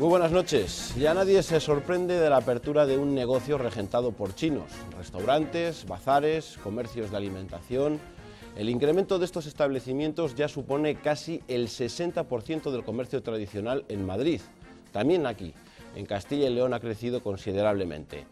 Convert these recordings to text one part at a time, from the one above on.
Muy buenas noches. Ya nadie se sorprende de la apertura de un negocio regentado por chinos. Restaurantes, bazares, comercios de alimentación. El incremento de estos establecimientos ya supone casi el 60% del comercio tradicional en Madrid. También aquí, en Castilla y León, ha crecido considerablemente.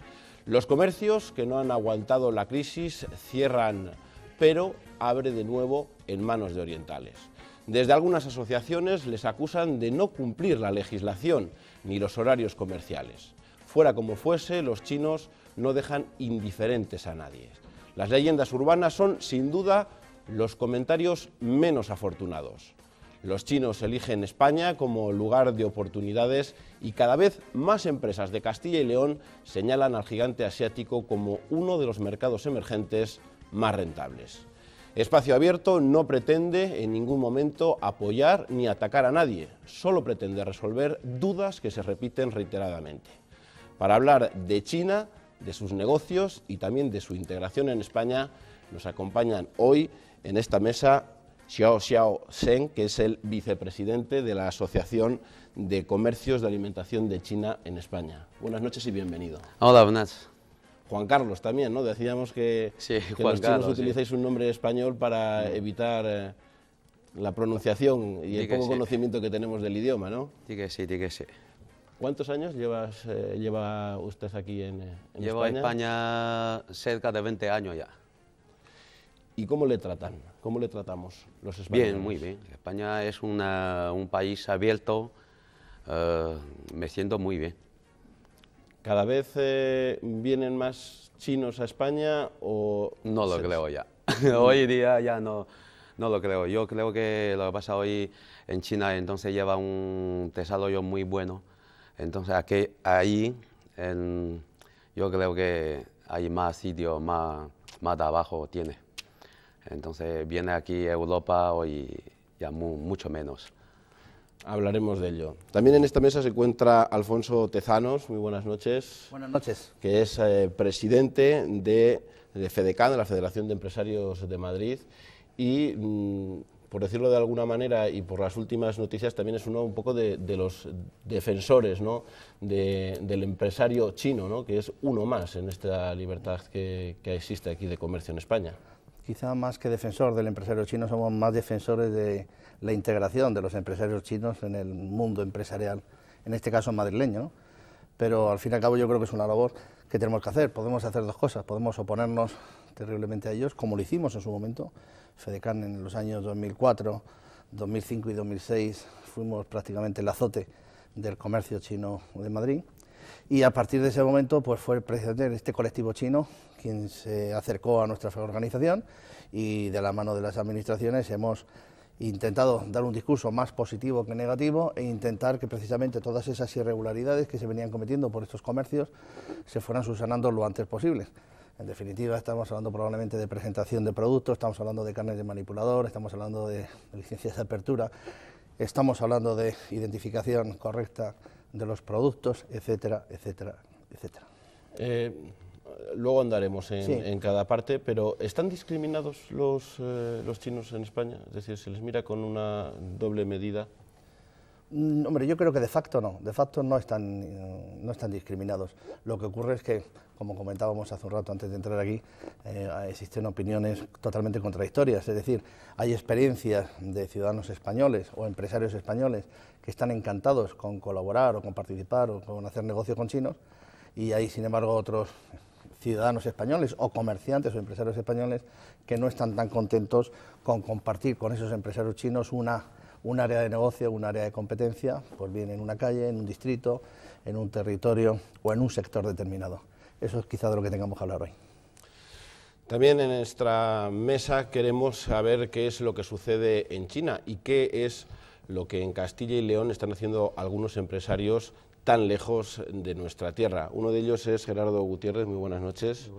Los comercios que no han aguantado la crisis cierran, pero abre de nuevo en manos de orientales. Desde algunas asociaciones les acusan de no cumplir la legislación ni los horarios comerciales. Fuera como fuese, los chinos no dejan indiferentes a nadie. Las leyendas urbanas son, sin duda, los comentarios menos afortunados. Los chinos eligen España como lugar de oportunidades y cada vez más empresas de Castilla y León señalan al gigante asiático como uno de los mercados emergentes más rentables. Espacio Abierto no pretende en ningún momento apoyar ni atacar a nadie, solo pretende resolver dudas que se repiten reiteradamente. Para hablar de China, de sus negocios y también de su integración en España, nos acompañan hoy en esta mesa Xiao Zheng, que es el vicepresidente de la Asociación de Comercios de Alimentación de China en España. Buenas noches y bienvenido. Hola, buenas. Juan Carlos también, ¿no? Decíamos que, sí, que los chinos utilizáis un nombre español para evitar la pronunciación y el poco conocimiento que tenemos del idioma, ¿no? Sí que sí, sí que sí. ¿Cuántos años lleva usted aquí en España? Llevo en España cerca de 20 años ya. ¿Y cómo le tratan? ¿Cómo le tratamos los españoles? Bien, muy bien. España es un país abierto, me siento muy bien. ¿Cada vez vienen más chinos a España o...? No lo creo ya. Hoy día ya no lo creo. Yo creo que lo que pasa hoy en China entonces lleva un desarrollo muy bueno. Entonces ahí yo creo que hay más sitios, más trabajo tiene. Entonces viene aquí a Europa hoy ya mucho menos. Hablaremos de ello. También en esta mesa se encuentra Alfonso Tezanos, muy buenas noches. Buenas noches. Que es presidente de FEDECAN, de la Federación de Empresarios de Madrid, y por decirlo de alguna manera y por las últimas noticias también es uno un poco de los defensores, ¿no?, del empresario chino, ¿no?, que es uno más en esta libertad que existe aquí de comercio en España. Quizá más que defensor del empresario chino, somos más defensores de la integración de los empresarios chinos en el mundo empresarial, en este caso madrileño, ¿no? Pero al fin y al cabo yo creo que es una labor que tenemos que hacer. Podemos hacer dos cosas: podemos oponernos terriblemente a ellos, como lo hicimos en su momento. FEDECAN en los años 2004, 2005 y 2006 fuimos prácticamente el azote del comercio chino de Madrid. Y a partir de ese momento pues fue precisamente este colectivo chino quien se acercó a nuestra organización y de la mano de las administraciones hemos intentado dar un discurso más positivo que negativo e intentar que precisamente todas esas irregularidades que se venían cometiendo por estos comercios se fueran subsanando lo antes posible. En definitiva, estamos hablando probablemente de presentación de productos, estamos hablando de carnes de manipulador, estamos hablando de licencias de apertura, estamos hablando de identificación correcta de los productos, etcétera, etcétera, etcétera. Luego andaremos en cada parte, pero ¿están discriminados los chinos en España? Es decir, ¿se les mira con una doble medida? Hombre, yo creo que de facto no están discriminados. Lo que ocurre es que, como comentábamos hace un rato antes de entrar aquí, existen opiniones totalmente contradictorias. Es decir, hay experiencias de ciudadanos españoles o empresarios españoles que están encantados con colaborar o con participar o con hacer negocio con chinos, y hay, sin embargo, otros ciudadanos españoles o comerciantes o empresarios españoles que no están tan contentos con compartir con esos empresarios chinos un área de negocio, un área de competencia, pues bien en una calle, en un distrito, en un territorio o en un sector determinado. Eso es quizá de lo que tengamos que hablar hoy. También en nuestra mesa queremos saber qué es lo que sucede en China y qué es lo que en Castilla y León están haciendo algunos empresarios tan lejos de nuestra tierra. Uno de ellos es Gerardo Gutiérrez, muy buenas noches,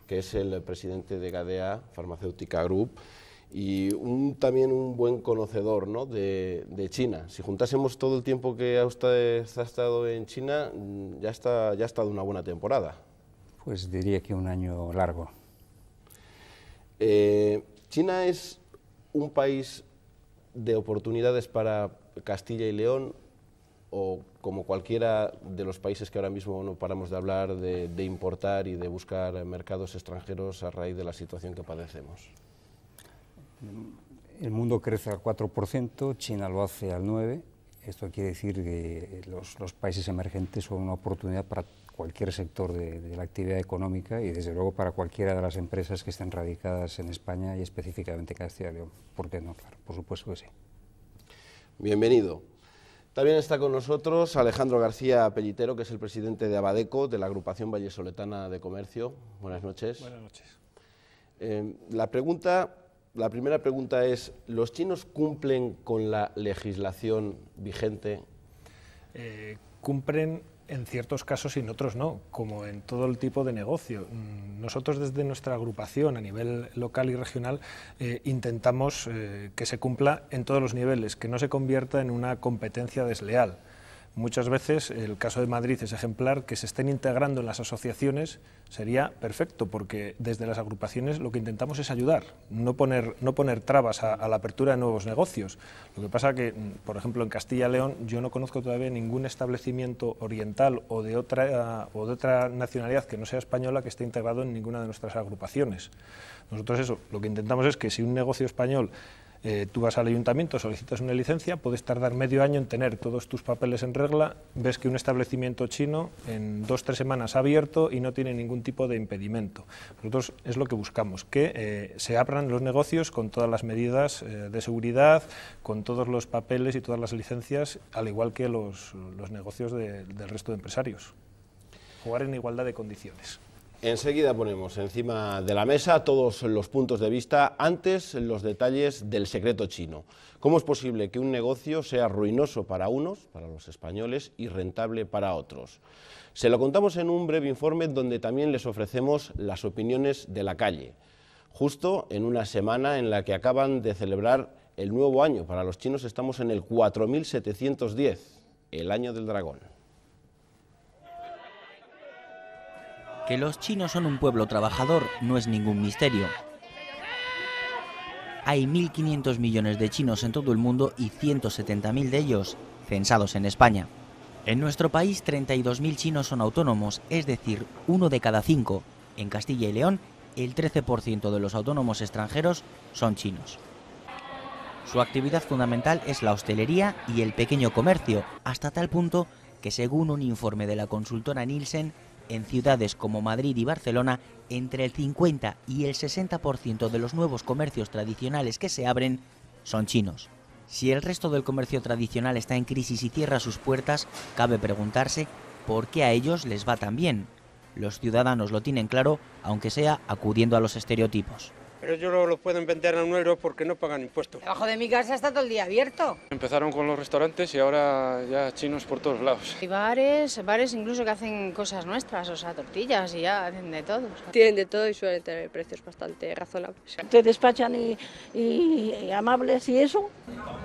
que es el presidente de Gadea Farmacéutica Group y también un buen conocedor, ¿no?, de China. Si juntásemos todo el tiempo que usted ha estado en China, ya ha estado una buena temporada. Pues diría que un año largo. China es un país de oportunidades para Castilla y León o como cualquiera de los países que ahora mismo no paramos de hablar, de importar y de buscar mercados extranjeros a raíz de la situación que padecemos? El mundo crece al 4%, China lo hace al 9%. Esto quiere decir que los países emergentes son una oportunidad para cualquier sector de la actividad económica y desde luego para cualquiera de las empresas que estén radicadas en España y específicamente Castilla y León. ¿Por qué no? Claro, por supuesto que sí. Bienvenido. También está con nosotros Alejandro García Pellitero, que es el presidente de Abadeco, de la Agrupación Vallesoletana de Comercio. Buenas noches. Buenas noches. La primera pregunta es, ¿los chinos cumplen con la legislación vigente? Cumplen en ciertos casos y en otros no, como en todo el tipo de negocio. Nosotros desde nuestra agrupación a nivel local y regional intentamos que se cumpla en todos los niveles, que no se convierta en una competencia desleal. Muchas veces, el caso de Madrid es ejemplar, que se estén integrando en las asociaciones sería perfecto, porque desde las agrupaciones lo que intentamos es ayudar, no poner trabas a la apertura de nuevos negocios. Lo que pasa que, por ejemplo, en Castilla y León yo no conozco todavía ningún establecimiento oriental o de otra nacionalidad que no sea española que esté integrado en ninguna de nuestras agrupaciones. Nosotros lo que intentamos es que si un negocio español tú vas al ayuntamiento, solicitas una licencia, puedes tardar medio año en tener todos tus papeles en regla, ves que un establecimiento chino en 2 o 3 semanas ha abierto y no tiene ningún tipo de impedimento. Nosotros es lo que buscamos, que se abran los negocios con todas las medidas de seguridad, con todos los papeles y todas las licencias, al igual que los negocios del resto de empresarios. Jugar en igualdad de condiciones. Enseguida ponemos encima de la mesa todos los puntos de vista, antes los detalles del secreto chino. ¿Cómo es posible que un negocio sea ruinoso para unos, para los españoles, y rentable para otros? Se lo contamos en un breve informe donde también les ofrecemos las opiniones de la calle, justo en una semana en la que acaban de celebrar el nuevo año. Para los chinos estamos en el 4710, el año del dragón. Que los chinos son un pueblo trabajador no es ningún misterio. Hay 1.500 millones de chinos en todo el mundo y 170.000 de ellos censados en España. En nuestro país 32.000 chinos son autónomos, es decir, 1 de cada 5. En Castilla y León el 13% de los autónomos extranjeros son chinos. Su actividad fundamental es la hostelería y el pequeño comercio, hasta tal punto que según un informe de la consultora Nielsen, en ciudades como Madrid y Barcelona, entre el 50 y el 60% de los nuevos comercios tradicionales que se abren son chinos. Si el resto del comercio tradicional está en crisis y cierra sus puertas, cabe preguntarse por qué a ellos les va tan bien. Los ciudadanos lo tienen claro, aunque sea acudiendo a los estereotipos. Pero ellos no lo pueden vender a 1 euro porque no pagan impuestos. Debajo de mi casa está todo el día abierto. Empezaron con los restaurantes y ahora ya chinos por todos lados. Hay bares incluso que hacen cosas nuestras, o sea, tortillas y ya hacen de todo. Tienen de todo y suelen tener precios bastante razonables. Te despachan y amables y eso.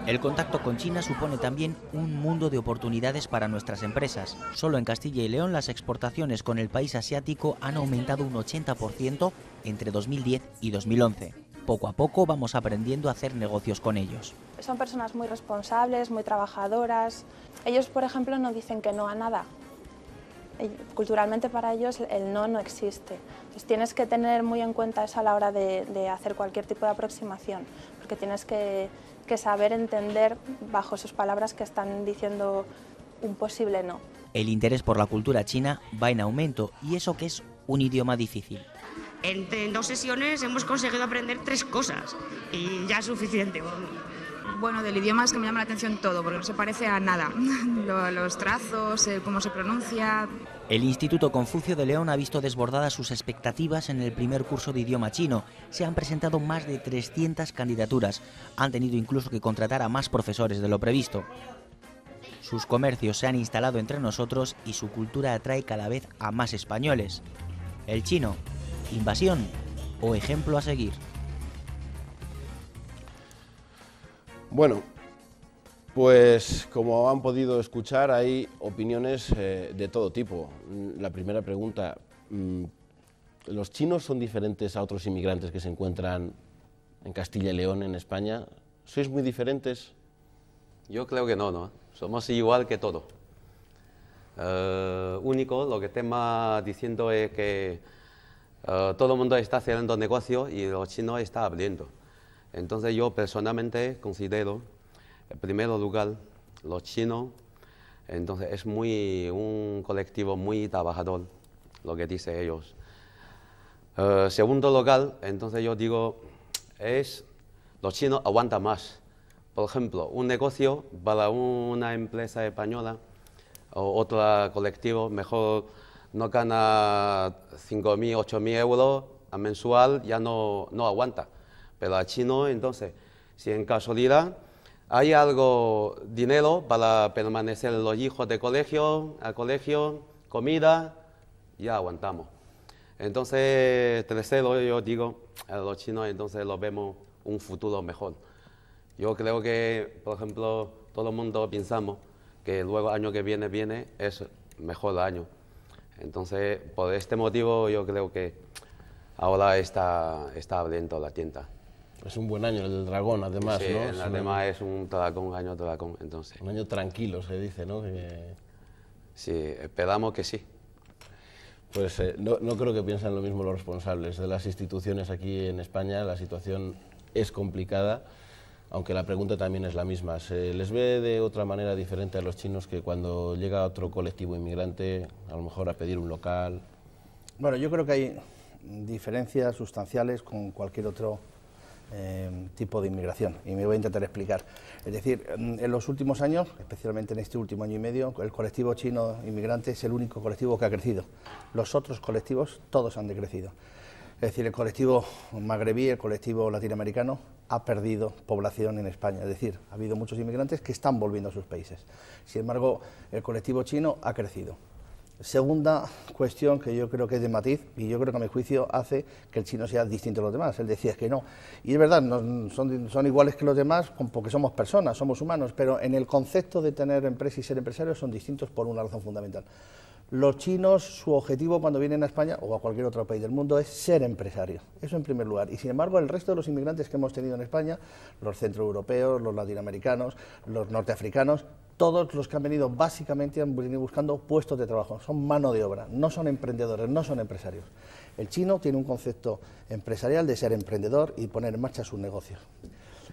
El contacto con China supone también un mundo de oportunidades para nuestras empresas. Solo en Castilla y León las exportaciones con el país asiático han aumentado un 80% entre 2010 y 2011. Poco a poco vamos aprendiendo a hacer negocios con ellos. Son personas muy responsables, muy trabajadoras. Ellos, por ejemplo, no dicen que no a nada. Culturalmente para ellos el no existe. Entonces tienes que tener muy en cuenta eso a la hora de hacer cualquier tipo de aproximación, porque tienes que saber entender bajo sus palabras que están diciendo un posible no. El interés por la cultura china va en aumento, y eso que es un idioma difícil. En 2 sesiones hemos conseguido aprender 3 cosas y ya es suficiente. Bueno, del idioma es que me llama la atención todo, porque no se parece a nada. Los trazos, cómo se pronuncia. El Instituto Confucio de León ha visto desbordadas sus expectativas en el primer curso de idioma chino. Se han presentado más de 300 candidaturas. Han tenido incluso que contratar a más profesores de lo previsto. Sus comercios se han instalado entre nosotros y su cultura atrae cada vez a más españoles. El chino, ¿invasión o ejemplo a seguir? Bueno, pues como han podido escuchar, hay opiniones de todo tipo. La primera pregunta, ¿los chinos son diferentes a otros inmigrantes que se encuentran en Castilla y León, en España? ¿Sois muy diferentes? Yo creo que no, somos igual que todo. único. Lo que estamos diciendo es que todo el mundo está haciendo negocio y los chinos están abriendo. Entonces yo personalmente considero, en primer lugar, los chinos, entonces es un colectivo muy trabajador, lo que dicen ellos. Segundo lugar, entonces yo digo, los chinos aguantan más. Por ejemplo, un negocio para una empresa española o otro colectivo, mejor no gana 5.000, 8.000 euros a mensual, ya no aguanta. Pero al chino, entonces, si en casualidad hay dinero para permanecer los hijos al colegio, comida, ya aguantamos. Entonces, tercero, yo digo, a los chinos entonces los vemos un futuro mejor. Yo creo que, por ejemplo, todo el mundo pensamos que luego año que viene es mejor año. Entonces, por este motivo, yo creo que ahora está abriendo la tienda. Es un buen año el del dragón, además, sí, ¿no? Además es un año dragón, entonces. Un año tranquilo, se dice, ¿no? Sí, esperamos que sí. Pues no creo que piensen lo mismo los responsables de las instituciones aquí en España. La situación es complicada, aunque la pregunta también es la misma. ¿Se les ve de otra manera diferente a los chinos que cuando llega otro colectivo inmigrante, a lo mejor a pedir un local? Bueno, yo creo que hay diferencias sustanciales con cualquier otro tipo de inmigración, y me voy a intentar explicar. Es decir, en los últimos años, especialmente en este último año y medio, el colectivo chino inmigrante es el único colectivo que ha crecido. Los otros colectivos, todos han decrecido. Es decir, el colectivo magrebí, el colectivo latinoamericano, ha perdido población en España. Es decir, ha habido muchos inmigrantes que están volviendo a sus países. Sin embargo, el colectivo chino ha crecido. Segunda cuestión que yo creo que es de matiz, y yo creo que a mi juicio hace que el chino sea distinto a los demás. Él decía que no. Y es verdad, son iguales que los demás porque somos personas, somos humanos, pero en el concepto de tener empresa y ser empresarios son distintos por una razón fundamental. Los chinos, su objetivo cuando vienen a España o a cualquier otro país del mundo es ser empresarios, eso en primer lugar. Y sin embargo, el resto de los inmigrantes que hemos tenido en España, los centroeuropeos, los latinoamericanos, los norteafricanos, todos los que han venido básicamente han venido buscando puestos de trabajo, son mano de obra, no son emprendedores, no son empresarios. El chino tiene un concepto empresarial de ser emprendedor y poner en marcha sus negocios.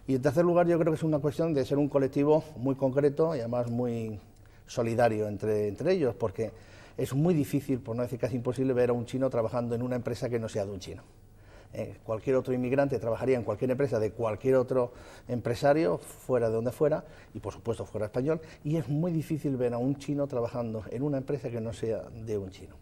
Y en tercer lugar, yo creo que es una cuestión de ser un colectivo muy concreto y además muy solidario entre ellos, porque es muy difícil, por no decir casi imposible, ver a un chino trabajando en una empresa que no sea de un chino. Cualquier otro inmigrante trabajaría en cualquier empresa de cualquier otro empresario, fuera de donde fuera, y por supuesto fuera español, y es muy difícil ver a un chino trabajando en una empresa que no sea de un chino.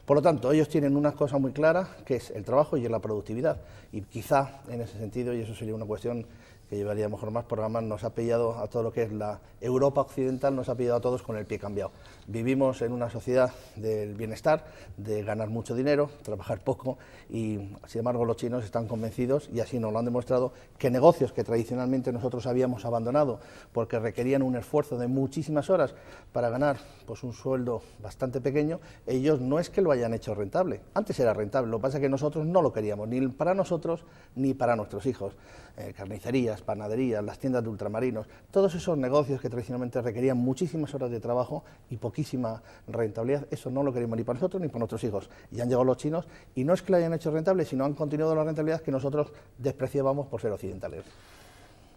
Por lo tanto, ellos tienen una cosa muy clara, que es el trabajo y es la productividad, y quizá en ese sentido, y eso sería una cuestión que llevaría mejor más programas, nos ha pillado a todo lo que es la Europa occidental, nos ha pillado a todos con el pie cambiado. Vivimos en una sociedad del bienestar, de ganar mucho dinero, trabajar poco, y sin embargo los chinos están convencidos, y así nos lo han demostrado, que negocios que tradicionalmente nosotros habíamos abandonado porque requerían un esfuerzo de muchísimas horas para ganar pues un sueldo bastante pequeño, ellos no es que lo hayan hecho rentable, antes era rentable, lo que pasa es que nosotros no lo queríamos, ni para nosotros ni para nuestros hijos. Carnicerías, panaderías, las tiendas de ultramarinos, todos esos negocios que tradicionalmente requerían muchísimas horas de trabajo y poquísima rentabilidad, eso no lo queríamos ni para nosotros ni para nuestros hijos. Y han llegado los chinos y no es que lo hayan hecho rentable, sino han continuado la rentabilidad que nosotros despreciábamos por ser occidentales.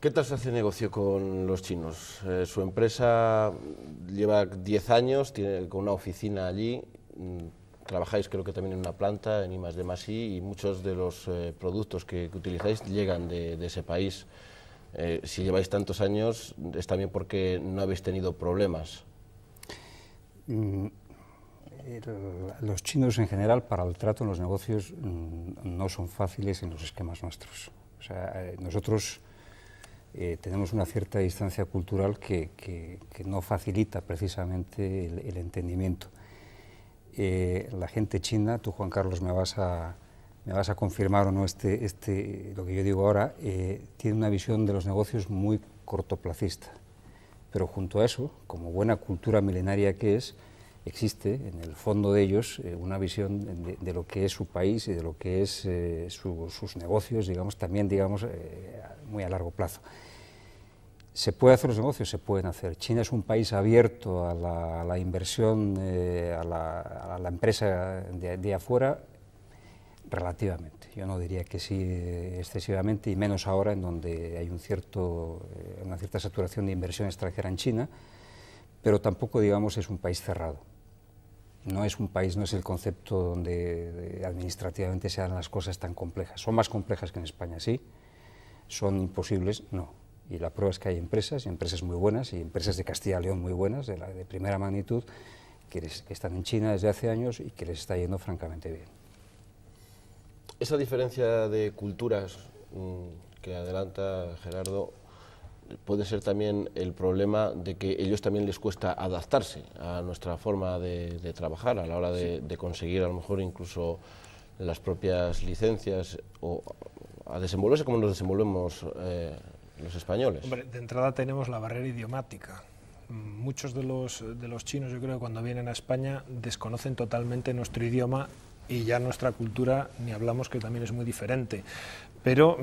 ¿Qué tal se hace negocio con los chinos? Su empresa lleva 10 años, tiene con una oficina allí. Trabajáis creo que también en una planta, en I+D+I, y muchos de los productos que utilizáis llegan de ese país. Si lleváis tantos años, es también porque no habéis tenido problemas. Los chinos en general, para el trato en los negocios, no son fáciles en los esquemas nuestros. O sea, nosotros tenemos una cierta distancia cultural que no facilita precisamente el entendimiento. La gente china, tú Juan Carlos me vas a confirmar o no lo que yo digo ahora, tiene una visión de los negocios muy cortoplacista, pero junto a eso, como buena cultura milenaria que es, existe en el fondo de ellos una visión de lo que es su país y de lo que es sus negocios, digamos, también digamos muy a largo plazo. ¿Se puede hacer los negocios? Se pueden hacer. China es un país abierto a la inversión, a la empresa de afuera, relativamente. Yo no diría que sí excesivamente, y menos ahora en donde hay una cierta saturación de inversión extranjera en China, pero tampoco, digamos, es un país cerrado. No es un país, no es el concepto donde administrativamente se hagan las cosas tan complejas. Son más complejas que en España, sí. Son imposibles, no. Y la prueba es que hay empresas, y empresas muy buenas, y empresas de Castilla y León muy buenas, de primera magnitud, que están en China desde hace años y que les está yendo francamente bien. Esa diferencia de culturas que adelanta Gerardo puede ser también el problema de que a ellos también les cuesta adaptarse a nuestra forma de trabajar a la hora de conseguir a lo mejor incluso las propias licencias o a desenvolverse como nos desenvolvemos los españoles. Hombre, de entrada tenemos la barrera idiomática. Muchos de los chinos, yo creo que cuando vienen a España desconocen totalmente nuestro idioma y ya nuestra cultura, ni hablamos, que también es muy diferente. Pero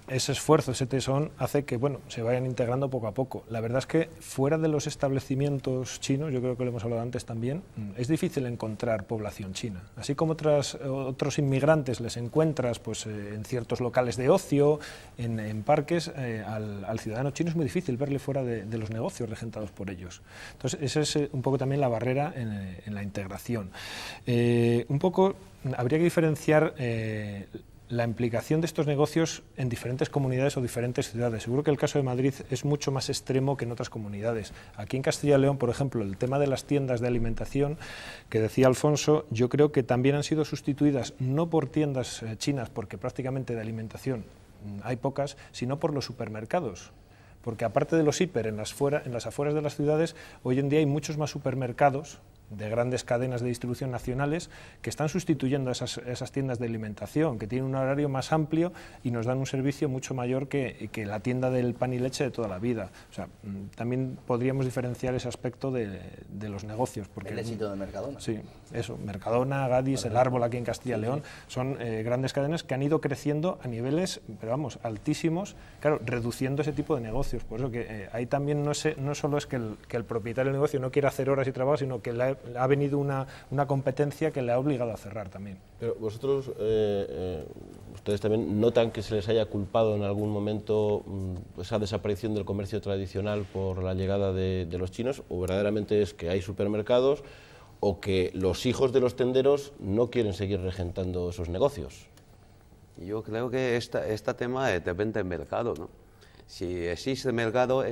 ese esfuerzo, ese tesón, hace que se vayan integrando poco a poco. La verdad es que fuera de los establecimientos chinos, yo creo que lo hemos hablado antes también, es difícil encontrar población china. Así como otros inmigrantes les encuentras en ciertos locales de ocio, en parques, al ciudadano chino es muy difícil verle fuera de los negocios regentados por ellos. Entonces, esa es un poco también la barrera en la integración. Un poco habría que diferenciar la implicación de estos negocios en diferentes comunidades o diferentes ciudades. Seguro que el caso de Madrid es mucho más extremo que en otras comunidades. Aquí en Castilla y León, por ejemplo, el tema de las tiendas de alimentación, que decía Alfonso, yo creo que también han sido sustituidas no por tiendas chinas, porque prácticamente de alimentación hay pocas, sino por los supermercados. Porque aparte de los hiper en las afueras de las ciudades, hoy en día hay muchos más supermercados de grandes cadenas de distribución nacionales que están sustituyendo esas tiendas de alimentación, que tienen un horario más amplio y nos dan un servicio mucho mayor que la tienda del pan y leche de toda la vida. O sea, también podríamos diferenciar ese aspecto de los negocios. Porque el éxito de Mercadona. Sí, eso, Mercadona, Gadis, El Árbol aquí en Castilla y León, son grandes cadenas que han ido creciendo a niveles, pero vamos, altísimos, claro, reduciendo ese tipo de negocios. Por eso que ahí también no solo es que el propietario del negocio no quiere hacer horas y trabajo, sino que ha venido una competencia que le ha obligado a cerrar también. Pero vosotros, ustedes también notan que se les haya culpado en algún momento esa desaparición del comercio tradicional por la llegada de los chinos, o verdaderamente es que hay supermercados o que los hijos de los tenderos no quieren seguir regentando esos negocios. Yo creo que este tema depende del mercado, ¿no? Si existe mercado,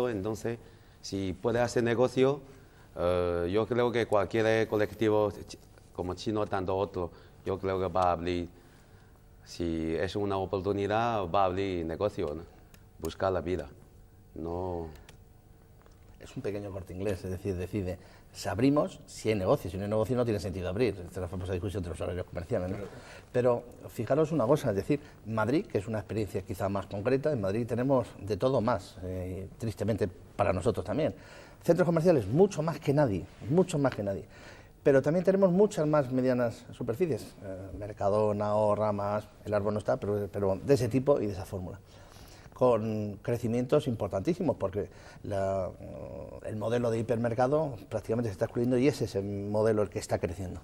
entonces si puede hacer negocio, yo creo que cualquier colectivo como chino, tanto otro, yo creo que va a abrir, si es una oportunidad, va a abrir negocio, ¿no? Buscar la vida. No. Es un pequeño Corte Inglés, es decir, decide, si abrimos, si hay negocio, si no hay negocio no tiene sentido abrir, esta es la famosa discusión de los horarios comerciales, ¿no? Pero fijaros una cosa, es decir, Madrid, que es una experiencia quizá más concreta, en Madrid tenemos de todo más, tristemente para nosotros también. Centros comerciales, mucho más que nadie, pero también tenemos muchas más medianas superficies, Mercadona, Ramas, El Árbol no está, pero de ese tipo y de esa fórmula, con crecimientos importantísimos, porque el modelo de hipermercado prácticamente se está excluyendo y ese es el modelo el que está creciendo.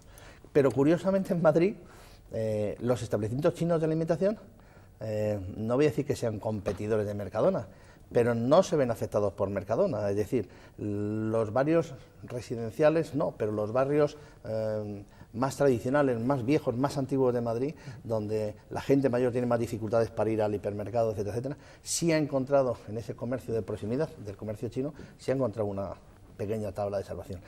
Pero curiosamente en Madrid, los establecimientos chinos de alimentación, no voy a decir que sean competidores de Mercadona, pero no se ven afectados por Mercadona, es decir, los barrios residenciales no, pero los barrios más tradicionales, más viejos, más antiguos de Madrid, donde la gente mayor tiene más dificultades para ir al hipermercado, etcétera, etcétera, sí ha encontrado en ese comercio de proximidad, del comercio chino, sí ha encontrado una pequeña tabla de salvación.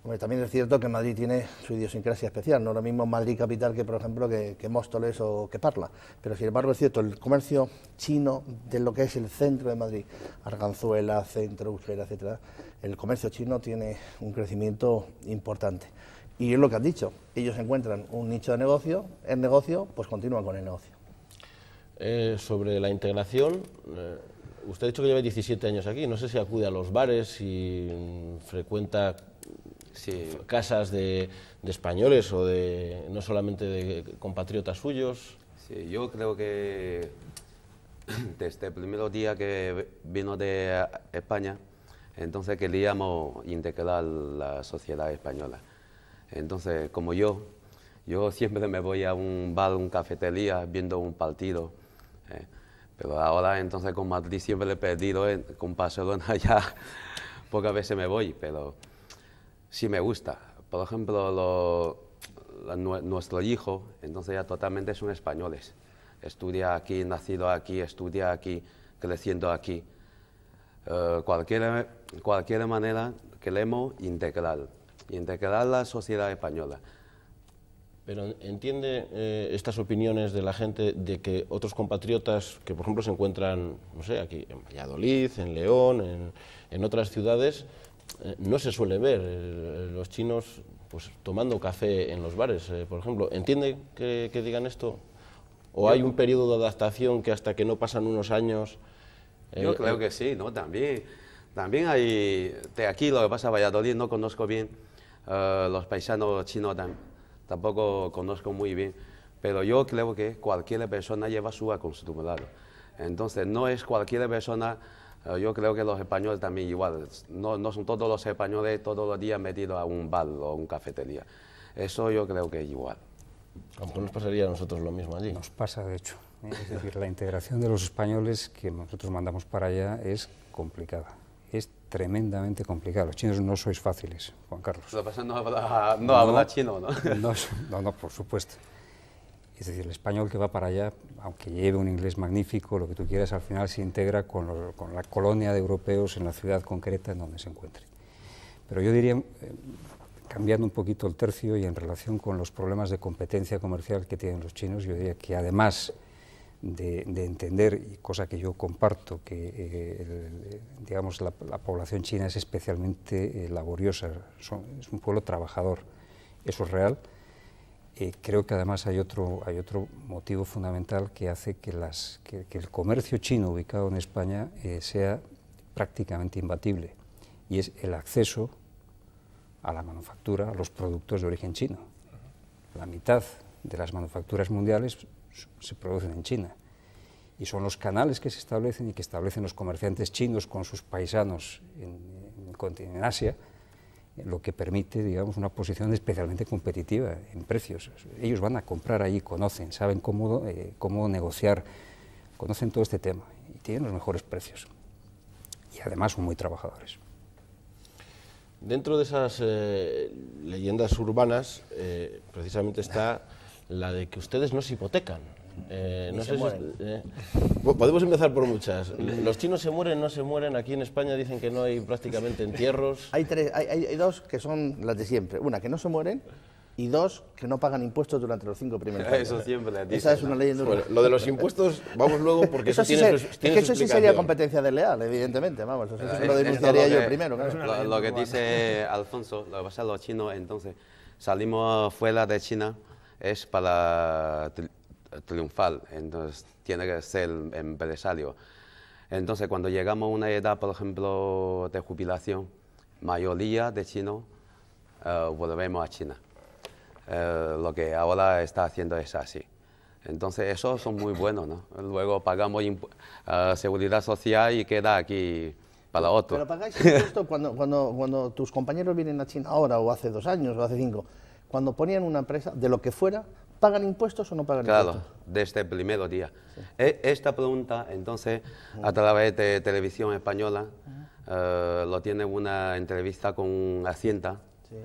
Hombre, también es cierto que Madrid tiene su idiosincrasia especial, no es lo mismo Madrid capital que, por ejemplo, que Móstoles o que Parla, pero sin embargo es cierto, el comercio chino de lo que es el centro de Madrid, Arganzuela, Centro, Usera, etcétera, el comercio chino tiene un crecimiento importante. Y es lo que has dicho, ellos encuentran un nicho de negocio, el negocio, pues continúan con el negocio. Sobre la integración, usted ha dicho que lleva 17 años aquí, no sé si acude a los bares, si frecuenta casas de españoles o no solamente de compatriotas suyos. Sí, yo creo que desde el primer día que vino de España, entonces queríamos integrar la sociedad española. Entonces, como yo siempre me voy a un bar, una cafetería, viendo un partido. Pero ahora, entonces, con Madrid siempre le he perdido, con Barcelona ya pocas veces me voy, pero sí me gusta. Por ejemplo, nuestro hijo, entonces ya totalmente son españoles. Estudia aquí, nacido aquí, estudia aquí, creciendo aquí. Cualquier manera queremos integrar la sociedad española. Pero entiende estas opiniones de la gente de que otros compatriotas que, por ejemplo, se encuentran, no sé, aquí en Valladolid, en León, en otras ciudades, no se suele ver los chinos pues tomando café en los bares, por ejemplo. ¿Entiende que digan esto? ¿O hay un periodo de adaptación que hasta que no pasan unos años? Yo creo que sí, ¿no? También hay, de aquí lo que pasa en Valladolid no conozco bien, los paisanos chinos tampoco conozco muy bien, pero yo creo que cualquier persona lleva su acostumbrado. Entonces no es cualquier persona, yo creo que los españoles también igual, no son todos los españoles todos los días metidos a un bar o una cafetería. Eso yo creo que es igual. Aunque nos pasaría a nosotros lo mismo allí. Nos pasa, de hecho. Es decir, la integración de los españoles que nosotros mandamos para allá es complicada. Es tremendamente complicado. Los chinos no sois fáciles, Juan Carlos. Lo que pasa es que no habla chino, ¿no? No, por supuesto. Es decir, el español que va para allá, aunque lleve un inglés magnífico, lo que tú quieras, al final se integra con la colonia de europeos en la ciudad concreta en donde se encuentre. Pero yo diría, cambiando un poquito el tercio y en relación con los problemas de competencia comercial que tienen los chinos, yo diría que además de entender, y cosa que yo comparto, que digamos la población china es especialmente laboriosa, es un pueblo trabajador, eso es real. Creo que además hay otro motivo fundamental que hace que el comercio chino ubicado en España sea prácticamente imbatible, y es el acceso a la manufactura, a los productos de origen chino. La mitad de las manufacturas mundiales se producen en China, y son los canales que se establecen y que establecen los comerciantes chinos con sus paisanos en Asia, lo que permite, digamos, una posición especialmente competitiva en precios. Ellos van a comprar allí, conocen, saben cómo negociar, conocen todo este tema y tienen los mejores precios, y además son muy trabajadores. Dentro de esas leyendas urbanas, precisamente está la de que ustedes no se hipotecan. No sé podemos empezar por muchas. ¿Los chinos se mueren, no se mueren? Aquí en España dicen que no hay prácticamente entierros. Hay dos que son las de siempre. Una, que no se mueren, y dos, que no pagan impuestos durante los 5 primeros años. Eso siempre le dicen. Esa es una leyenda urbana. Bueno, lo de los impuestos, vamos luego, porque eso sí tiene eso sí sería competencia desleal, evidentemente, vamos, eso lo denunciaría yo primero. Claro. Lo que dice Alfonso, lo que pasa a los chinos, entonces, salimos fuera de China, es para triunfar, entonces tiene que ser empresario. Entonces, cuando llegamos a una edad, por ejemplo, de jubilación, mayoría de chinos volvemos a China. Lo que ahora está haciendo es así. Entonces, esos son muy buenos, ¿no? Luego pagamos seguridad social y queda aquí para otro. Pero pagáis impuesto cuando tus compañeros vienen a China ahora, o hace 2 años, o hace 5, cuando ponían una empresa, de lo que fuera, ¿pagan impuestos o no pagan impuestos? Claro, desde el primer día. Sí. Esta pregunta, entonces, a través de Televisión Española, lo tiene una entrevista con Hacienda. Sí.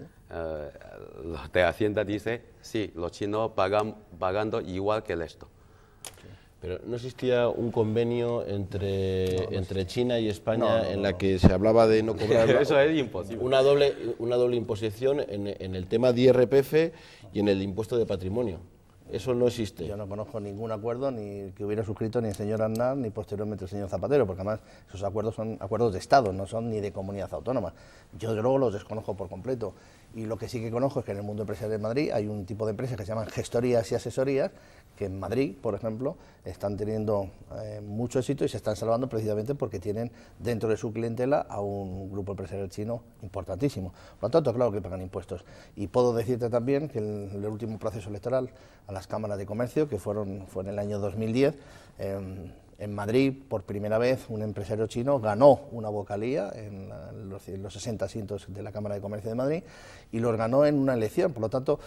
Los de Hacienda dice, sí, los chinos pagan pagando igual que el esto. Pero ¿no existía un convenio entre China y España en la que se hablaba de no cobrar eso es imposible. una doble imposición en el tema de IRPF y en el impuesto de patrimonio? Eso no existe. Yo no conozco ningún acuerdo ni que hubiera suscrito ni el señor Aznar ni posteriormente el señor Zapatero, porque además esos acuerdos son acuerdos de Estado, no son ni de comunidad autónoma. Yo de luego los desconozco por completo, y lo que sí que conozco es que en el mundo empresarial de Madrid hay un tipo de empresas que se llaman gestorías y asesorías, que en Madrid, por ejemplo, están teniendo mucho éxito y se están salvando precisamente porque tienen dentro de su clientela a un grupo empresarial chino importantísimo. Por lo tanto, claro que pagan impuestos. Y puedo decirte también que el último proceso electoral a las cámaras de comercio, que fue en el año 2010, En Madrid, por primera vez, un empresario chino ganó una vocalía en los 60 asientos de la Cámara de Comercio de Madrid y los ganó en una elección. Por lo tanto,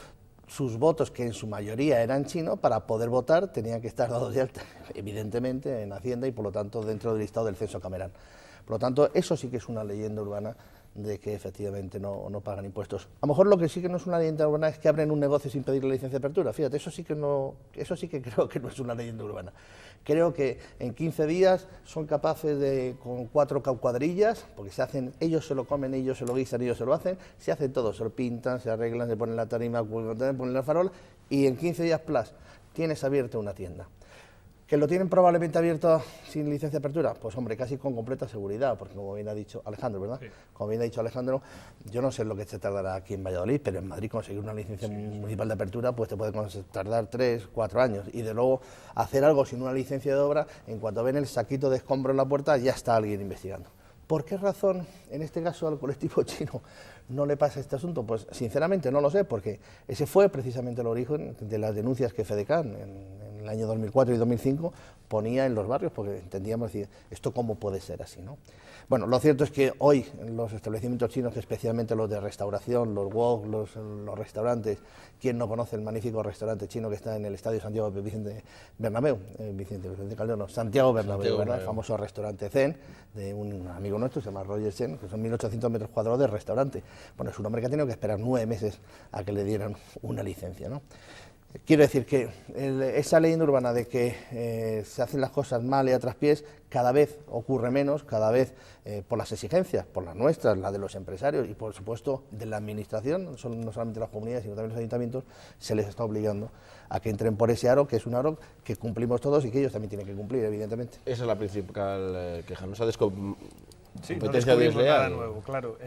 sus votos, que en su mayoría eran chinos, para poder votar tenían que estar dados de alta, evidentemente, en Hacienda y, por lo tanto, dentro del listado del censo cameral. Por lo tanto, eso sí que es una leyenda urbana de que efectivamente no pagan impuestos. A lo mejor lo que sí que no es una leyenda urbana es que abren un negocio sin pedir la licencia de apertura. Fíjate, eso sí que creo que no es una leyenda urbana. Creo que en 15 días son capaces de, con 4 cuadrillas, porque se hacen, ellos se lo comen, ellos se lo guisan, ellos se lo hacen, se hace todo, se lo pintan, se arreglan, se ponen la tarima, ponen la farola, y en 15 días plus tienes abierta una tienda. ¿Que lo tienen probablemente abierto sin licencia de apertura? Pues hombre, casi con completa seguridad, porque como bien ha dicho Alejandro, ¿verdad? Sí. Como bien ha dicho Alejandro, yo no sé lo que se tardará aquí en Valladolid, pero en Madrid conseguir una licencia municipal de apertura pues te puede tardar 3, 4 años. Y de luego hacer algo sin una licencia de obra, en cuanto ven el saquito de escombro en la puerta, ya está alguien investigando. ¿Por qué razón, en este caso, al colectivo chino no le pasa este asunto? Pues sinceramente no lo sé, porque ese fue precisamente el origen de las denuncias que FEDECAN en el año 2004 y 2005 ponía en los barrios, porque entendíamos decir, ¿esto cómo puede ser así, no? Bueno, lo cierto es que hoy los establecimientos chinos, especialmente los de restauración, los wok, los restaurantes, ¿quién no conoce el magnífico restaurante chino que está en el Estadio Santiago Vicente Bernabéu? Vicente Calderón, no, Santiago Bernabéu, ¿verdad? El famoso restaurante Zen, de un amigo nuestro, se llama Roger Chen, que son 1.800 metros cuadrados de restaurante. Bueno, es un hombre que ha tenido que esperar 9 meses a que le dieran una licencia, ¿no? Quiero decir que esa leyenda urbana de que se hacen las cosas mal y a traspiés cada vez ocurre menos, cada vez por las exigencias, por las nuestras, las de los empresarios y por supuesto de la administración, no solamente las comunidades sino también los ayuntamientos, se les está obligando a que entren por ese aro, que es un aro que cumplimos todos y que ellos también tienen que cumplir, evidentemente. Esa es la principal queja, no se ha Sí, no descubrimos nada nuevo, claro.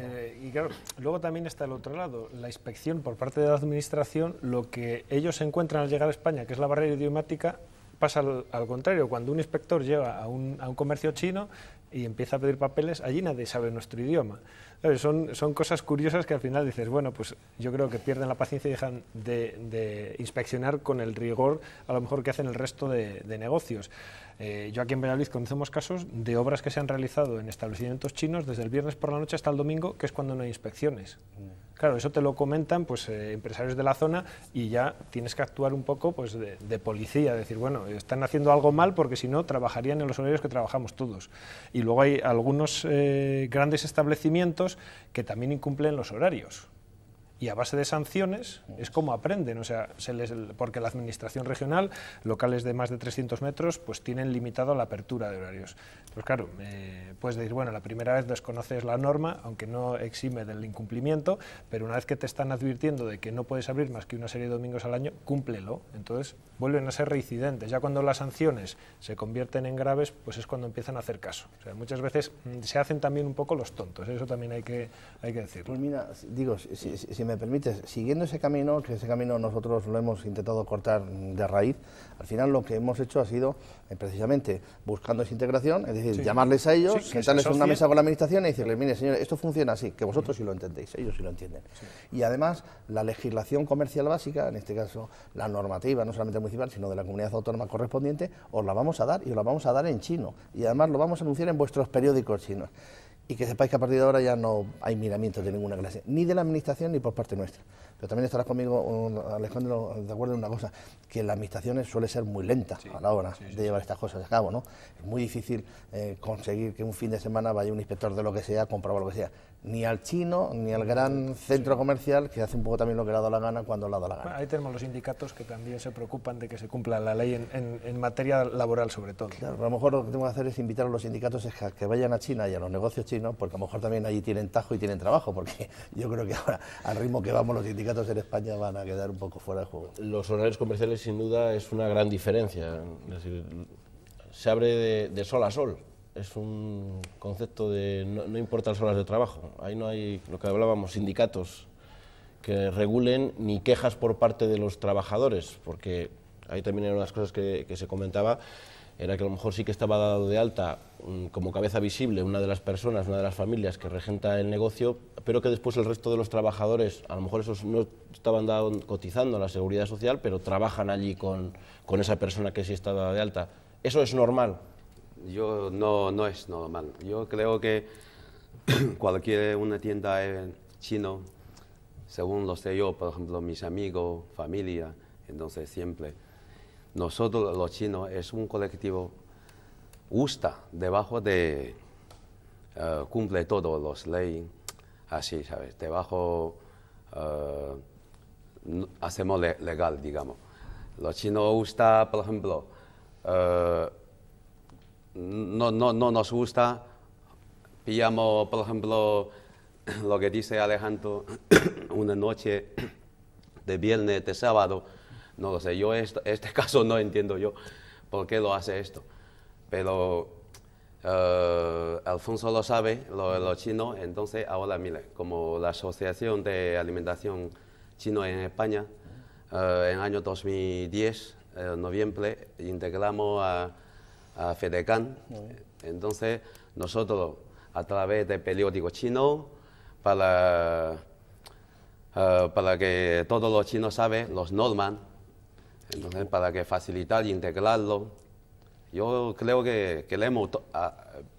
Y claro, luego también está el otro lado, la inspección por parte de la administración, lo que ellos encuentran al llegar a España, que es la barrera idiomática, pasa al contrario. Cuando un inspector llega a un comercio chino y empieza a pedir papeles, allí nadie sabe nuestro idioma. Son cosas curiosas que al final dices, bueno, pues yo creo que pierden la paciencia y dejan de inspeccionar con el rigor a lo mejor que hacen el resto de negocios. Yo aquí en Valladolid conocemos casos de obras que se han realizado en establecimientos chinos desde el viernes por la noche hasta el domingo, que es cuando no hay inspecciones. Claro, eso te lo comentan pues empresarios de la zona y ya tienes que actuar un poco pues de policía, decir, bueno, están haciendo algo mal porque si no trabajarían en los horarios que trabajamos todos. Y luego hay algunos grandes establecimientos que también incumplen los horarios. Y a base de sanciones es como aprenden, o sea, porque la administración regional, locales de más de 300 metros, pues tienen limitado la apertura de horarios. Pues claro, puedes decir, bueno, la primera vez desconoces la norma, aunque no exime del incumplimiento, pero una vez que te están advirtiendo de que no puedes abrir más que una serie de domingos al año, cúmplelo. Entonces vuelven a ser reincidentes. Ya cuando las sanciones se convierten en graves, pues es cuando empiezan a hacer caso. O sea, muchas veces se hacen también un poco los tontos, eso también hay que decirlo. Pues mira, digo, si me permites, siguiendo ese camino, que ese camino nosotros lo hemos intentado cortar de raíz, al final lo que hemos hecho ha sido precisamente buscando esa integración, es decir, llamarles a ellos, sentarles en una mesa con la administración y decirles, mire señores, esto funciona así, que vosotros sí lo entendéis, ellos sí lo entienden. Y además, la legislación comercial básica, en este caso la normativa, no solamente municipal, sino de la comunidad autónoma correspondiente, os la vamos a dar y os la vamos a dar en chino. Y además lo vamos a anunciar en vuestros periódicos chinos. Y que sepáis que a partir de ahora ya no hay miramientos de ninguna clase, ni de la administración ni por parte nuestra. Pero también estarás conmigo, Alejandro, de acuerdo en una cosa, que la administración suele ser muy lenta a la hora de llevar estas cosas a cabo, ¿no? Es muy difícil conseguir que un fin de semana vaya un inspector de lo que sea, comprobar lo que sea, ni al chino, ni al gran centro comercial, que hace un poco también lo que le ha dado la gana cuando le ha dado la gana. Bueno, ahí tenemos los sindicatos que también se preocupan de que se cumpla la ley en materia laboral, sobre todo. Claro, a lo mejor lo que tengo que hacer es invitar a los sindicatos a que vayan a China y a los negocios chinos, porque a lo mejor también allí tienen tajo y tienen trabajo, porque yo creo que ahora, al ritmo que vamos, los sindicatos en España van a quedar un poco fuera de juego. Los horarios comerciales, sin duda, es una gran diferencia. Es decir, se abre de sol a sol. Es un concepto de no importa las horas de trabajo. Ahí no hay, lo que hablábamos, sindicatos que regulen ni quejas por parte de los trabajadores, porque ahí también eran unas cosas que se comentaba, era que a lo mejor sí que estaba dado de alta como cabeza visible una de las personas, una de las familias que regenta el negocio, pero que después el resto de los trabajadores, a lo mejor esos no estaban cotizando a la Seguridad Social, pero trabajan allí con esa persona que sí estaba de alta. ¿Eso es normal? no es normal. Yo creo que cualquier una tienda chino, según lo sé yo, por ejemplo, mis amigos, familia, entonces siempre, nosotros los chinos es un colectivo justa, debajo de, cumple todas las leyes, así, ¿sabes? Debajo hacemos legal, digamos. Los chinos gusta, por ejemplo, no nos gusta, pillamos, por ejemplo, lo que dice Alejandro, una noche de viernes, de sábado, no lo sé, yo este caso no entiendo yo por qué lo hace esto, pero Alfonso lo sabe, lo chino, entonces ahora mire, como la Asociación de Alimentación Chino en España, en el año 2010, noviembre, integramos a FEDECAN, entonces nosotros a través del periódico chino, para que todos los chinos saben las normas, entonces para que facilitar e integrarlo. Yo creo que queremos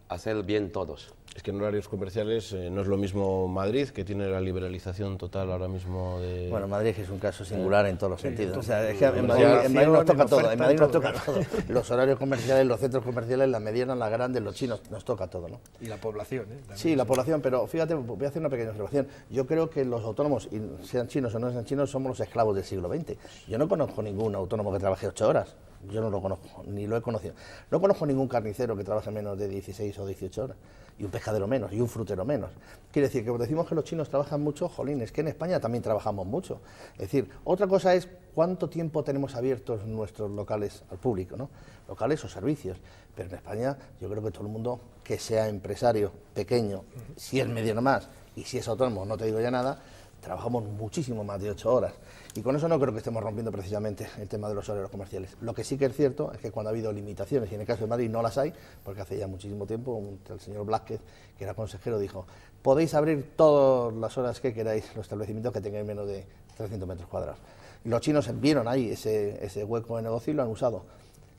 hacer bien todos. Es que en horarios comerciales no es lo mismo Madrid, que tiene la liberalización total ahora mismo de... Bueno, Madrid es un caso singular en todos los sentidos. O sea, es que en Madrid nos toca todo, en Madrid nos toca todo. Los horarios comerciales, los centros comerciales, las medianas, las grandes, los chinos, nos toca todo, ¿no? Y la población, Sí, la población, pero fíjate, voy a hacer una pequeña observación. Yo creo que los autónomos, sean chinos o no sean chinos, somos los esclavos del siglo XX. Yo no conozco ningún autónomo que trabaje 8 horas. Yo no lo conozco, ni lo he conocido. No conozco ningún carnicero que trabaje menos de 16 o 18 horas, y un pescadero menos, y un frutero menos. Quiere decir que decimos que los chinos trabajan mucho, jolín, es que en España también trabajamos mucho. Es decir, otra cosa es cuánto tiempo tenemos abiertos nuestros locales al público, ¿no? Locales o servicios. Pero en España yo creo que todo el mundo que sea empresario pequeño, si es mediano más, y si es autónomo, no te digo ya nada, trabajamos muchísimo más de 8 horas. Y con eso no creo que estemos rompiendo precisamente el tema de los horarios comerciales. Lo que sí que es cierto es que cuando ha habido limitaciones, y en el caso de Madrid no las hay, porque hace ya muchísimo tiempo el señor Blázquez, que era consejero, dijo: podéis abrir todas las horas que queráis los establecimientos que tengáis menos de 300 metros cuadrados. Y los chinos vieron ahí ese hueco de negocio y lo han usado.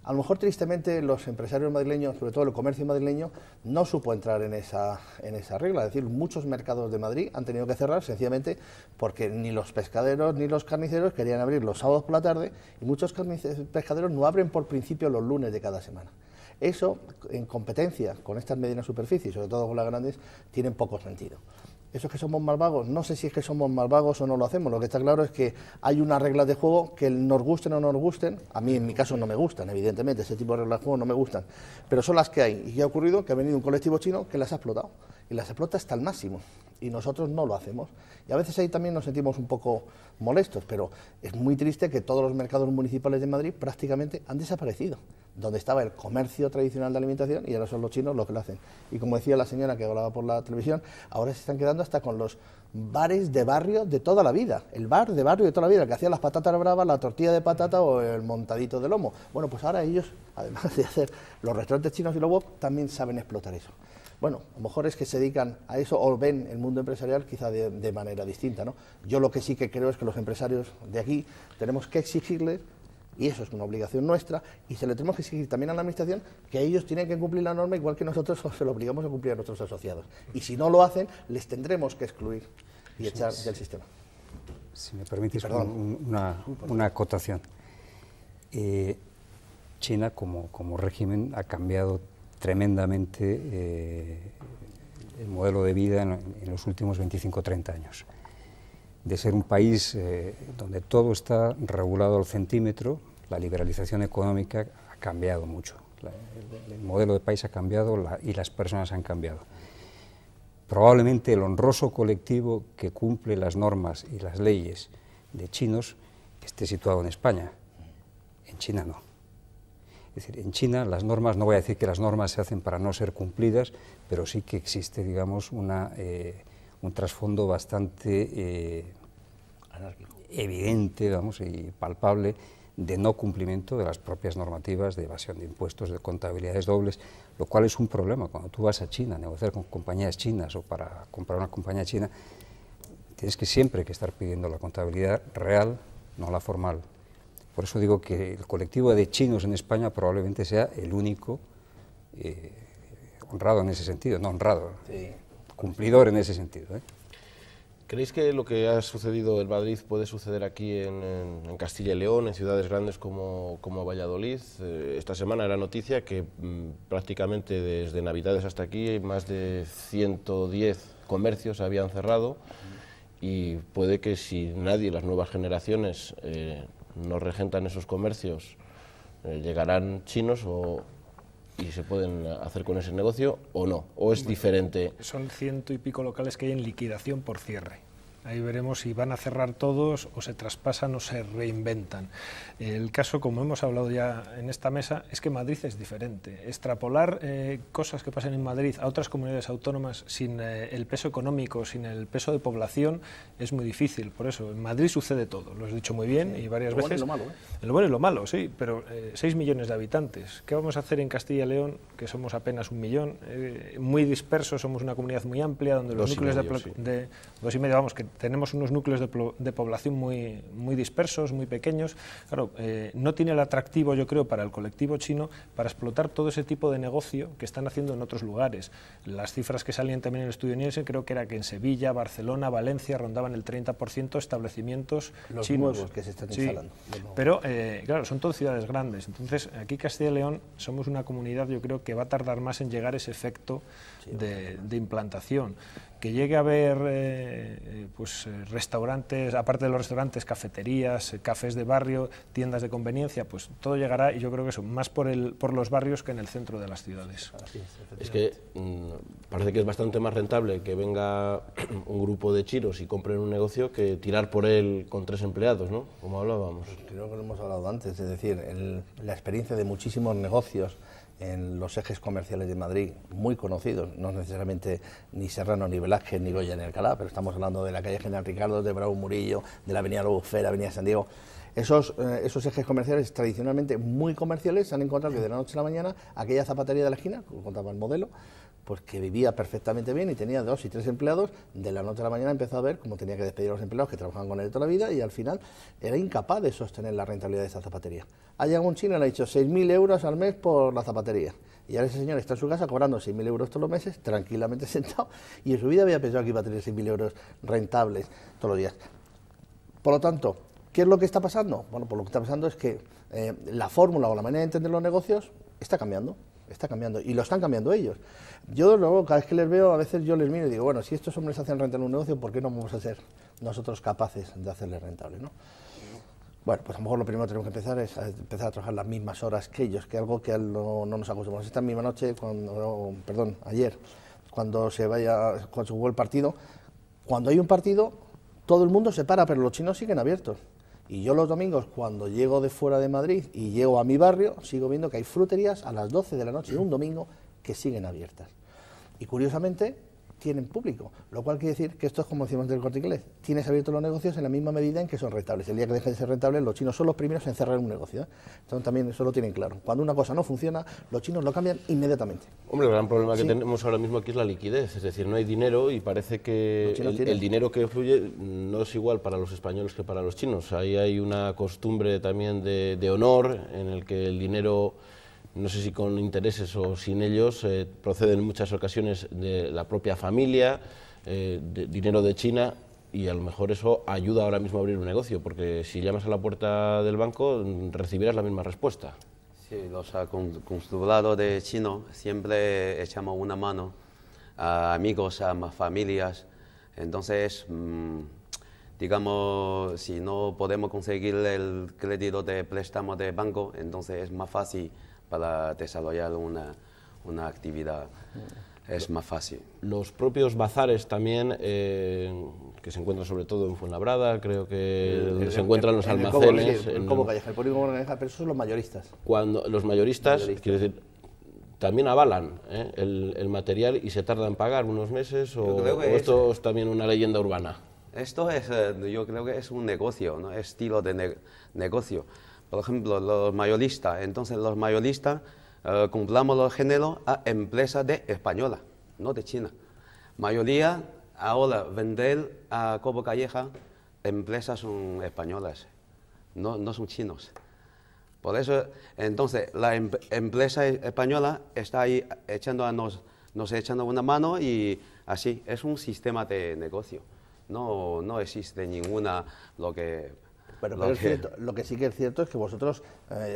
A lo mejor, tristemente, los empresarios madrileños, sobre todo el comercio madrileño, no supo entrar en esa regla. Es decir, muchos mercados de Madrid han tenido que cerrar sencillamente porque ni los pescaderos ni los carniceros querían abrir los sábados por la tarde, y muchos pescaderos no abren por principio los lunes de cada semana. Eso, en competencia con estas medianas superficies, sobre todo con las grandes, tiene poco sentido. ¿Eso es que somos más vagos? No sé si es que somos más vagos o no lo hacemos. Lo que está claro es que hay unas reglas de juego que nos gusten o no nos gusten. A mí, en mi caso, no me gustan, evidentemente. Ese tipo de reglas de juego no me gustan. Pero son las que hay. ¿Y qué ha ocurrido? Que ha venido un colectivo chino que las ha explotado. Y las explota hasta el máximo. Y nosotros no lo hacemos. Y a veces ahí también nos sentimos un poco molestos. Pero es muy triste que todos los mercados municipales de Madrid prácticamente han desaparecido. Donde estaba el comercio tradicional de alimentación, y ahora son los chinos los que lo hacen. Y como decía la señora que hablaba por la televisión, ahora se están quedando hasta con los bares de barrio de toda la vida. El bar de barrio de toda la vida, el que hacía las patatas bravas, la tortilla de patata o el montadito de lomo. Bueno, pues ahora ellos, además de hacer los restaurantes chinos y los wok, también saben explotar eso. Bueno, a lo mejor es que se dedican a eso o ven el mundo empresarial quizá de manera distinta, ¿no? Yo lo que sí que creo es que los empresarios de aquí tenemos que exigirles, y eso es una obligación nuestra, y se le tenemos que exigir también a la Administración que ellos tienen que cumplir la norma igual que nosotros se lo obligamos a cumplir a nuestros asociados. Y si no lo hacen, les tendremos que excluir y echar del sistema. Si me permites una acotación. China, como régimen, ha cambiado tremendamente el modelo de vida en los últimos 25 o 30 años. De ser un país donde todo está regulado al centímetro, la liberalización económica ha cambiado mucho. El modelo de país ha cambiado y las personas han cambiado. Probablemente el honroso colectivo que cumple las normas y las leyes de chinos esté situado en España. En China no. Es decir, en China las normas, no voy a decir que las normas se hacen para no ser cumplidas, pero sí que existe, digamos, un trasfondo bastante evidente, vamos, y palpable de no cumplimiento de las propias normativas de evasión de impuestos, de contabilidades dobles, lo cual es un problema. Cuando tú vas a China a negociar con compañías chinas o para comprar una compañía china, tienes que siempre estar pidiendo la contabilidad real, no la formal. Por eso digo que el colectivo de chinos en España probablemente sea el único honrado en ese sentido, no honrado, cumplidor en ese sentido. ¿Creéis que lo que ha sucedido en Madrid puede suceder aquí en Castilla y León, en ciudades grandes como Valladolid? Esta semana era noticia que prácticamente desde Navidades hasta aquí más de 110 comercios habían cerrado y puede que si nadie, las nuevas generaciones, no regentan esos comercios, llegarán chinos y se pueden hacer con ese negocio o no, o es diferente. Son 100 y pico locales que hay en liquidación por cierre. Ahí veremos si van a cerrar todos o se traspasan o se reinventan. El caso, como hemos hablado ya en esta mesa, es que Madrid es diferente. Extrapolar cosas que pasan en Madrid a otras comunidades autónomas sin el peso económico, sin el peso de población, es muy difícil. Por eso, en Madrid sucede todo, lo has dicho muy bien y varias veces. Lo bueno y lo malo, Lo bueno y lo malo, sí, pero 6 millones de habitantes. ¿Qué vamos a hacer en Castilla y León, que somos apenas 1 millón? Muy dispersos, somos una comunidad muy amplia, donde los núcleos de 2,5, vamos, que tenemos unos núcleos de población muy dispersos, muy pequeños. Claro, no tiene el atractivo, yo creo, para el colectivo chino para explotar todo ese tipo de negocio que están haciendo en otros lugares. Las cifras que salían también en el estudio Nielsen, creo que era que en Sevilla, Barcelona, Valencia rondaban el 30% establecimientos los chinos. nuevos que se están instalando. Pero, claro, son todas ciudades grandes. Entonces, aquí Castilla y León somos una comunidad, yo creo, que va a tardar más en llegar ese efecto de implantación. Que llegue a haber restaurantes, aparte de los restaurantes, cafeterías, cafés de barrio, tiendas de conveniencia, pues todo llegará, y yo creo que eso, más por los barrios que en el centro de las ciudades. Es que parece que es bastante más rentable que venga un grupo de chinos y compren un negocio que tirar por él con 3 empleados, ¿no? Como hablábamos. Creo que lo hemos hablado antes, es decir, la experiencia de muchísimos negocios en los ejes comerciales de Madrid, muy conocidos, no necesariamente ni Serrano, ni Velázquez, ni Goya, ni Alcalá, pero estamos hablando de la calle General Ricardo, de Bravo Murillo, de la avenida Lobufera, avenida San Diego. Esos ejes comerciales tradicionalmente muy comerciales se han encontrado que de la noche a la mañana aquella zapatería de la esquina, como contaba el modelo, pues que vivía perfectamente bien y tenía 2 y 3 empleados, de la noche a la mañana empezó a ver cómo tenía que despedir a los empleados que trabajaban con él toda la vida y al final era incapaz de sostener la rentabilidad de esa zapatería. Ha llegado un chino y le ha dicho 6.000 euros al mes por la zapatería. Y ahora ese señor está en su casa cobrando 6.000 euros todos los meses, tranquilamente sentado, y en su vida había pensado que iba a tener 6.000 euros rentables todos los días. Por lo tanto, ¿qué es lo que está pasando? Bueno, pues lo que está pasando es que la fórmula o la manera de entender los negocios está cambiando, y lo están cambiando ellos. Yo luego, cada vez que les veo, a veces yo les miro y digo, bueno, si estos hombres hacen rentable un negocio, ¿por qué no vamos a ser nosotros capaces de hacerle rentable, ¿no? Bueno, pues a lo mejor lo primero que tenemos que empezar es a empezar a trabajar las mismas horas que ellos, que algo que no nos acostumbramos. Esta misma noche, ayer, cuando se jugó el partido, cuando hay un partido, todo el mundo se para, pero los chinos siguen abiertos. Y yo los domingos, cuando llego de fuera de Madrid y llego a mi barrio, sigo viendo que hay fruterías a las 12 de la noche de un domingo que siguen abiertas. Y curiosamente, tienen público, lo cual quiere decir que esto es como decimos del Corte Inglés, tienes abiertos los negocios en la misma medida en que son rentables. El día que dejen de ser rentables, los chinos son los primeros en cerrar un negocio, ¿eh? Entonces también eso lo tienen claro. Cuando una cosa no funciona, los chinos lo cambian inmediatamente. Hombre, el gran problema que tenemos ahora mismo aquí es la liquidez, es decir, no hay dinero y parece que el dinero que fluye no es igual para los españoles que para los chinos. Ahí hay una costumbre también de honor en el que el dinero, no sé si con intereses o sin ellos, procede en muchas ocasiones de la propia familia, dinero de China, y a lo mejor eso ayuda ahora mismo a abrir un negocio, porque si llamas a la puerta del banco recibirás la misma respuesta. Sí, los consulados de chino siempre echamos una mano a amigos, a más familias, entonces, digamos, si no podemos conseguir el crédito de préstamo de banco, entonces es más fácil para desarrollar una actividad, es más fácil. Los propios bazares también, que se encuentran sobre todo en Fuenlabrada, creo que donde se encuentran los almacenes. El Cobo Calleja, el Polígono Calleja, pero esos son los mayoristas. Cuando los mayoristas, quiero decir, también avalan el material y se tarda en pagar unos meses, o esto es también una leyenda urbana. Esto es, yo creo que es un negocio, ¿no? Es estilo de negocio. Por ejemplo, los mayoristas, entonces los mayoristas compramos los géneros a empresas españolas, no de China. Mayoría ahora vender a Cobo Calleja, empresas son españolas, no son chinos. Por eso, entonces, la empresa española está ahí nos echando una mano y así, es un sistema de negocio. No existe ninguna Lo que sí que es cierto es que vosotros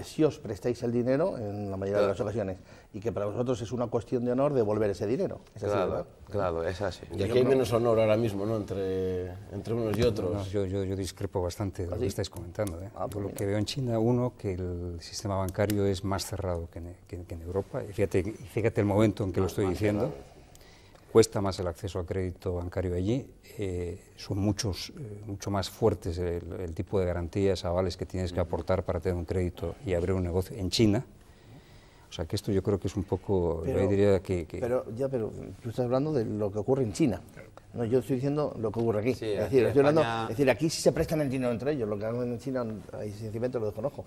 sí os prestáis el dinero en la mayoría de las ocasiones y que para vosotros es una cuestión de honor devolver ese dinero. ¿Es así, verdad? Claro, es así. Y aquí hay menos honor ahora mismo, ¿no?, entre unos y otros. No, yo discrepo bastante de lo que estáis comentando. Yo lo que veo en China, que el sistema bancario es más cerrado que en Europa. Y fíjate el momento en que lo estoy diciendo. Cuesta más el acceso al crédito bancario allí, son mucho más fuertes el tipo de garantías, avales que tienes que aportar para tener un crédito y abrir un negocio en China. O sea que esto yo creo que es un poco, yo diría que... Pero tú estás hablando de lo que ocurre en China. No, yo estoy diciendo lo que ocurre aquí. Sí, es decir, aquí sí se prestan el dinero entre ellos, lo que hagan en China, ahí sencillamente lo desconozco.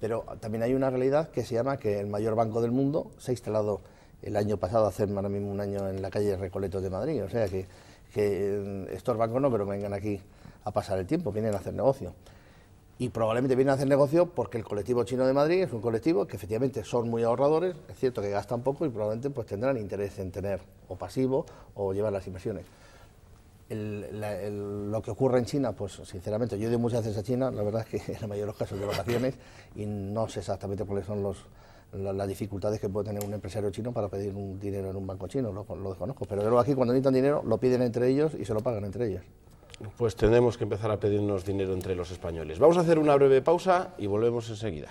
Pero también hay una realidad que se llama que el mayor banco del mundo se ha instalado el año pasado, hace ahora mismo un año, en la calle Recoletos de Madrid. O sea que estos bancos no creo que vengan aquí a pasar el tiempo, vienen a hacer negocio. Y probablemente vienen a hacer negocio porque el colectivo chino de Madrid es un colectivo que efectivamente son muy ahorradores, es cierto que gastan poco y probablemente pues tendrán interés en tener o pasivo o llevar las inversiones. Lo que ocurre en China, pues sinceramente, yo he ido muchas veces a China, la verdad es que en la mayoría de los casos de vacaciones, y no sé exactamente cuáles son las dificultades que puede tener un empresario chino para pedir un dinero en un banco chino, lo desconozco, pero luego aquí cuando necesitan dinero lo piden entre ellos y se lo pagan entre ellos. Pues tendremos que empezar a pedirnos dinero entre los españoles. Vamos a hacer una breve pausa y volvemos enseguida.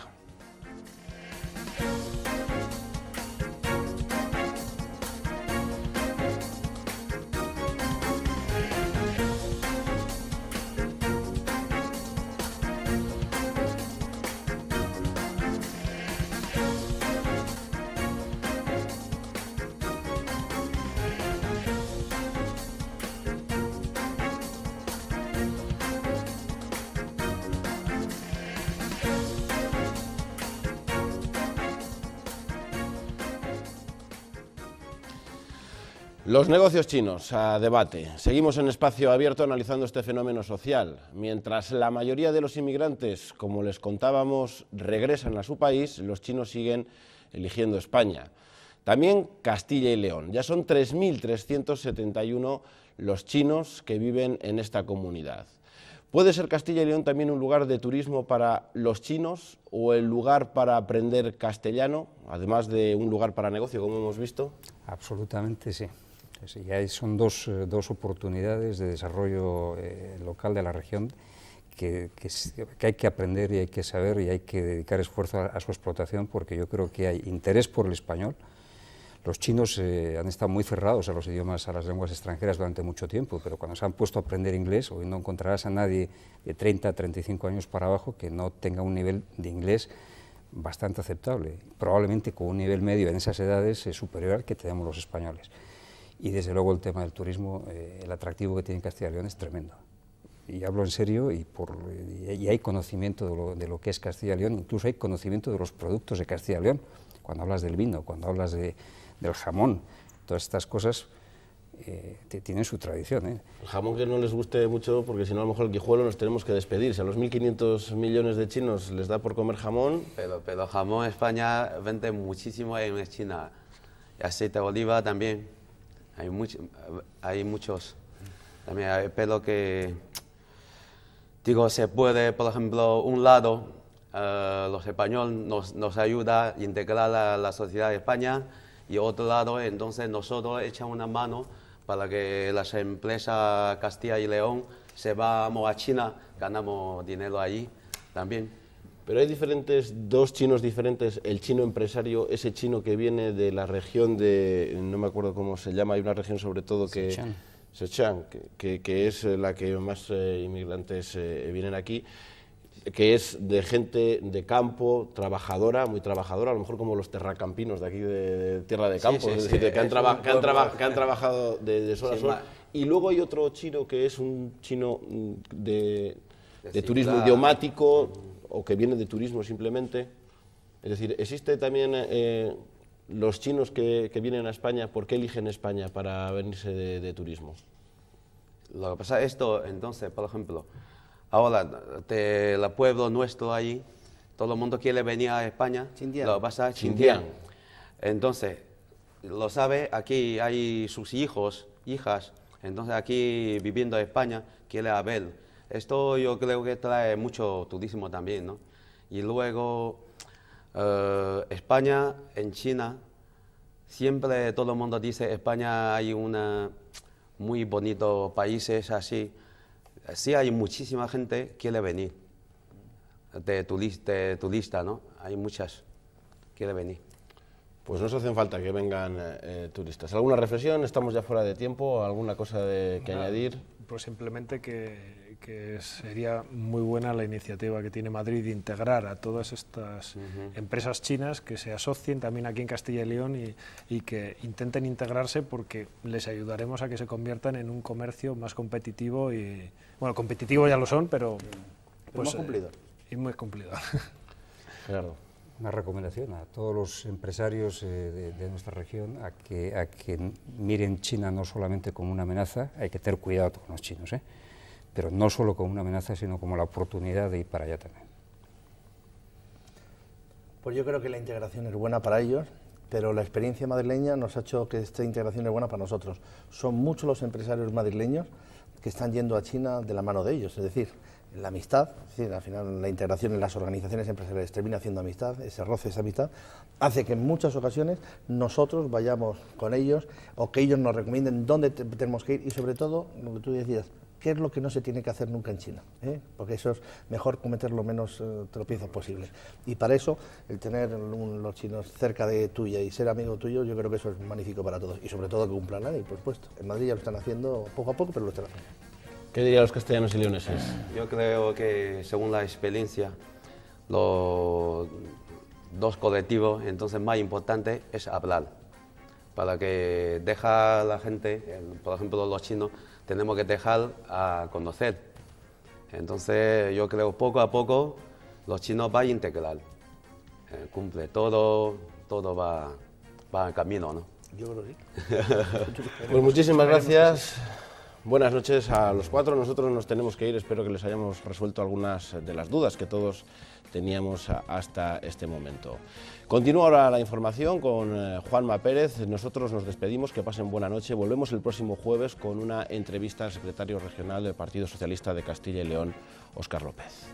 Los negocios chinos a debate. Seguimos en Espacio Abierto analizando este fenómeno social. Mientras la mayoría de los inmigrantes, como les contábamos, regresan a su país, los chinos siguen eligiendo España. También Castilla y León. Ya son 3.371 los chinos que viven en esta comunidad. ¿Puede ser Castilla y León también un lugar de turismo para los chinos o el lugar para aprender castellano, además de un lugar para negocio, como hemos visto? Absolutamente sí. Sí, ya son dos oportunidades de desarrollo local de la región que hay que aprender y hay que saber y hay que dedicar esfuerzo a su explotación, porque yo creo que hay interés por el español. Los chinos han estado muy cerrados a los idiomas, a las lenguas extranjeras durante mucho tiempo, pero cuando se han puesto a aprender inglés, hoy no encontrarás a nadie de 30, 35 años para abajo que no tenga un nivel de inglés bastante aceptable, probablemente con un nivel medio en esas edades superior al que tenemos los españoles. Y desde luego el tema del turismo, el atractivo que tiene Castilla y León es tremendo. Y hablo en serio y hay conocimiento de lo que es Castilla y León, incluso hay conocimiento de los productos de Castilla y León. Cuando hablas del vino, cuando hablas del jamón, todas estas cosas tienen su tradición. El jamón que no les guste mucho, porque si no a lo mejor el Guijuelo nos tenemos que despedir. Si a los 1.500 millones de chinos les da por comer jamón... Pero jamón España vende muchísimo en China. Y aceite de oliva también. Hay muchos. También pero que... Digo, se puede, por ejemplo, un lado, los españoles nos ayuda a integrar a la sociedad de España, y otro lado, entonces nosotros echamos una mano para que las empresas Castilla y León se vamos a China, ganamos dinero allí también. Pero hay dos chinos diferentes, el chino empresario, ese chino que viene de la región de, no me acuerdo cómo se llama, hay una región sobre todo que... Sichuan, que es la que más inmigrantes vienen aquí, que es de gente de campo, trabajadora, muy trabajadora, a lo mejor como los terracampinos de aquí de tierra de campo, es decir, que han trabajado de sol a sol. Y luego hay otro chino que es un chino de turismo idiomático, o que viene de turismo simplemente. Es decir, existe también... los chinos que vienen a España, ¿por qué eligen España para venirse de turismo? Lo que pasa es esto, entonces, por ejemplo, ahora del pueblo nuestro ahí, todo el mundo quiere venir a España, Xinjiang. lo pasa Xinjiang. Entonces, lo sabe, aquí hay sus hijos, hijas, entonces aquí viviendo en España quiere ver. Esto yo creo que trae mucho turismo también, ¿no? Y luego, España, en China, siempre todo el mundo dice, España hay muy bonitos países así. Sí hay muchísima gente que quiere venir, de turista, ¿no? Hay muchas quiere venir. Pues nos hacen falta que vengan turistas. ¿Alguna reflexión? Estamos ya fuera de tiempo. ¿Alguna cosa que añadir? Pues simplemente que sería muy buena la iniciativa que tiene Madrid de integrar a todas estas empresas chinas que se asocien también aquí en Castilla y León y que intenten integrarse, porque les ayudaremos a que se conviertan en un comercio más competitivo y, bueno, competitivo ya lo son, pero pues, más cumplidor. Y muy cumplidor. Claro. Una recomendación a todos los empresarios de nuestra región a que miren China no solamente como una amenaza, hay que tener cuidado con los chinos, pero no solo como una amenaza, sino como la oportunidad de ir para allá también. Pues yo creo que la integración es buena para ellos, pero la experiencia madrileña nos ha hecho que esta integración es buena para nosotros. Son muchos los empresarios madrileños que están yendo a China de la mano de ellos, es decir, la amistad, es decir, al final la integración en las organizaciones empresariales termina haciendo amistad, ese roce, esa amistad, hace que en muchas ocasiones nosotros vayamos con ellos o que ellos nos recomienden dónde tenemos que ir y sobre todo, lo que tú decías, qué es lo que no se tiene que hacer nunca en China, porque eso es mejor cometer lo menos tropiezos posibles. Y para eso, el tener los chinos cerca de tuya y ser amigo tuyo, yo creo que eso es magnífico para todos y sobre todo que cumplan la ley, por supuesto. En Madrid ya lo están haciendo poco a poco, pero lo están haciendo. ¿Qué dirían los castellanos y leoneses? Yo creo que según la experiencia, los dos colectivos, entonces más importante es hablar, para que deja a la gente, por ejemplo los chinos, tenemos que dejar a conocer. Entonces yo creo poco a poco los chinos van a integrar, cumple todo va en camino, ¿no? Yo creo que sí. Pues muchísimas gracias. Buenas noches a los cuatro. Nosotros nos tenemos que ir. Espero que les hayamos resuelto algunas de las dudas que todos teníamos hasta este momento. Continúa ahora la información con Juanma Pérez. Nosotros nos despedimos. Que pasen buena noche. Volvemos el próximo jueves con una entrevista al secretario regional del Partido Socialista de Castilla y León, Óscar López.